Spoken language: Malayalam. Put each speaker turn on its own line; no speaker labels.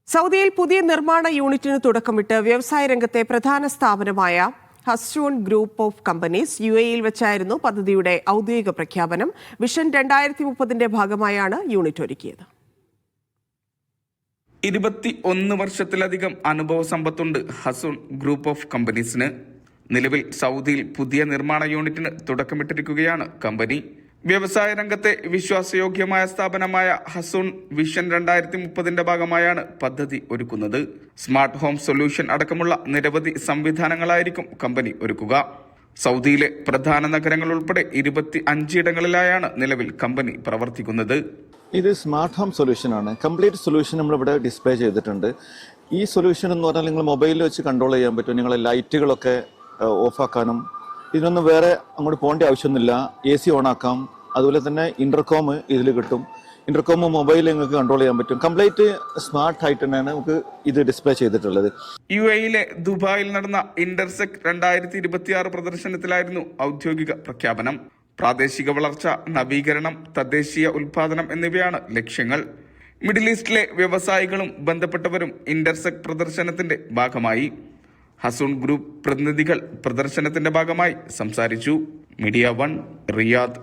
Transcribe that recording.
സൗദിയിൽ പുതിയ നിർമ്മാണ യൂണിറ്റിന് തുടക്കമിട്ട് വ്യവസായ രംഗത്തെ പ്രധാന സ്ഥാപനമായ ഹസ്സൂൺ ഗ്രൂപ്പ് ഓഫ് കമ്പനീസ് UAE-യിൽ വെച്ചായിരുന്നു പദ്ധതിയുടെ ഔദ്യോഗിക പ്രഖ്യാപനം. വിഷൻ 2030-ന്റെ ഭാഗമായാണ് യൂണിറ്റ് ഒരുക്കിയത്.
21 വർഷത്തിലധികം അനുഭവ സമ്പത്തുണ്ട് ഹസ്സൂൺ ഗ്രൂപ്പ് ഓഫ് കമ്പനീസിന്. നിലവിൽ സൗദിയിൽ പുതിയ നിർമ്മാണ യൂണിറ്റിന് തുടക്കമിട്ടിരിക്കുകയാണ് കമ്പനി. വ്യവസായ രംഗത്തെ വിശ്വാസയോഗ്യമായ സ്ഥാപനമായ ഹസ്സൂൺ വിഷൻ 2030-ന്റെ ഭാഗമായാണ് പദ്ധതി ഒരുക്കുന്നത്. സ്മാർട്ട് ഹോം സൊല്യൂഷൻ അടക്കമുള്ള നിരവധി സംവിധാനങ്ങളായിരിക്കും കമ്പനി ഒരുക്കുക. സൗദിയിലെ പ്രധാന നഗരങ്ങൾ ഉൾപ്പെടെ 25 ഇടങ്ങളിലായാണ് നിലവിൽ കമ്പനി പ്രവർത്തിക്കുന്നത്.
ഇത് സ്മാർട്ട് ഹോം സൊല്യൂഷൻ ആണ്. കംപ്ലീറ്റ് സൊല്യൂഷൻ നമ്മളിവിടെ ഡിസ്പ്ലേ ചെയ്തിട്ടുണ്ട്. ഈ സൊല്യൂഷൻ എന്ന് പറഞ്ഞാൽ നിങ്ങൾ മൊബൈലിൽ വെച്ച് കൺട്രോൾ ചെയ്യാൻ പറ്റും. നിങ്ങളെ ലൈറ്റുകളൊക്കെ ഓഫാക്കാനും ഇതിനൊന്നും വേറെ അങ്ങോട്ട് പോകേണ്ട ആവശ്യമൊന്നുമില്ല. AC ഓൺ ആക്കാം. അതുപോലെ തന്നെ ഇന്റർകോം ഇതിൽ കിട്ടും. ഇന്റർകോം മൊബൈലിൽ നിങ്ങൾക്ക് കൺട്രോൾ ചെയ്യാൻ പറ്റും. കംപ്ലീറ്റ് സ്മാർട്ട് ആയിട്ട് തന്നെയാണ് നമുക്ക് ഇത് ഡിസ്പ്ലേ ചെയ്തിട്ടുള്ളത്.
UAE-യിലെ ദുബായിൽ നടന്ന ഇന്റർസെക് 2026 പ്രദർശനത്തിലായിരുന്നു ഔദ്യോഗിക പ്രഖ്യാപനം. പ്രാദേശിക വളർച്ച, നവീകരണം, തദ്ദേശീയ ഉൽപാദനം എന്നിവയാണ് ലക്ഷ്യങ്ങൾ. മിഡിൽ ഈസ്റ്റിലെ വ്യവസായികളും ബന്ധപ്പെട്ടവരും ഇന്റർസെക് പ്രദർശനത്തിന്റെ ഭാഗമായി. ഹസ്സൂൺ ഗ്രൂപ്പ് പ്രതിനിധികൾ പ്രദർശനത്തിന്റെ ഭാഗമായി സംസാരിച്ചു. Media 1 Riyadh.